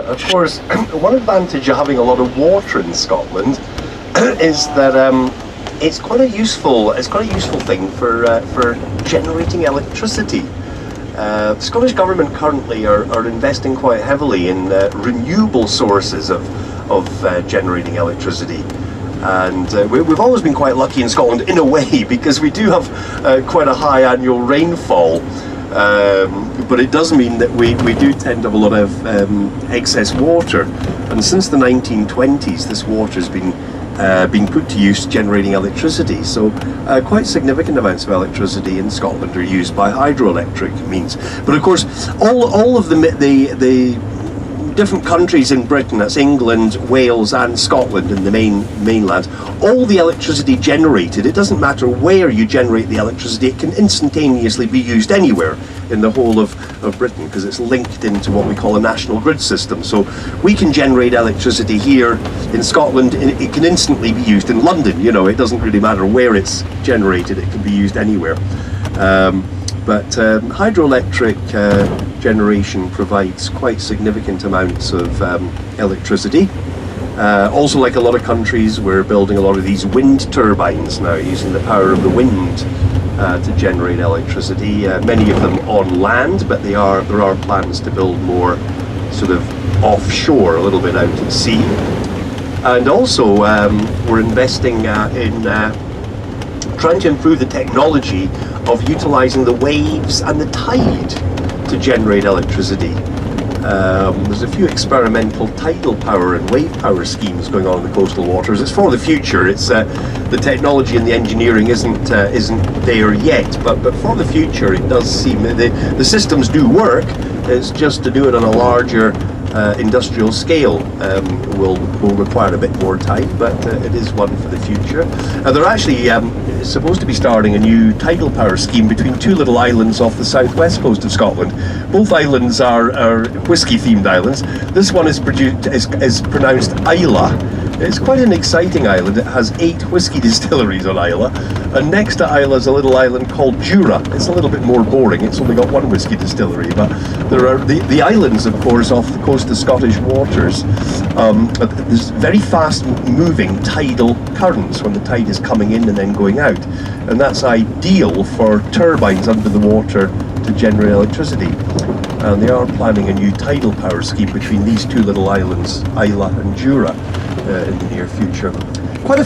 Of course, one advantage of having a lot of water in Scotland is that it's quite a useful thing for generating electricity. The Scottish Government currently are investing quite heavily in renewable sources of generating electricity. And we've always been quite lucky in Scotland in a way, because we do have quite a high annual rainfall, but it does mean that we do tend to have a lot of excess water, and since the 1920s this water has been put to use generating electricity. So quite significant amounts of electricity in Scotland are used by hydroelectric means. But of course all of the different countries in Britain, that's England, Wales and Scotland in the mainland, all the electricity generated, it doesn't matter where you generate the electricity, it can instantaneously be used anywhere in the whole of Britain, because it's linked into what we call a national grid system. So we can generate electricity here in Scotland, it can instantly be used in London, you know, it doesn't really matter where it's generated, it can be used anywhere. But hydroelectric generation provides quite significant amounts of electricity. Also, like a lot of countries, we're building a lot of these wind turbines now, using the power of the wind to generate electricity. Many of them on land, but there are plans to build more sort of offshore, a little bit out at sea. And also we're investing in trying to improve the technology of utilising the waves and the tide to generate electricity. There's a few experimental tidal power and wave power schemes going on in the coastal waters. It's for the future. It's the technology and the engineering isn't there yet, but for the future it does seem the systems do work. It's just to do it on a larger industrial scale will require a bit more time, but it is one for the future. They're actually supposed to be starting a new tidal power scheme between two little islands off the southwest coast of Scotland. Both islands are whisky-themed islands. This one is pronounced Isla. It's quite an exciting island. It has 8 whisky distilleries on Isla, and next to Isla is a little island called Jura. It's a little bit more boring. It's only got 1 whisky distillery, but there are the islands, of course, off the coast of Scottish waters. There's very fast-moving tidal currents when the tide is coming in and then going out, and that's ideal for turbines under the water to generate electricity. And they are planning a new tidal power scheme between these two little islands, Isla and Jura, in the near future.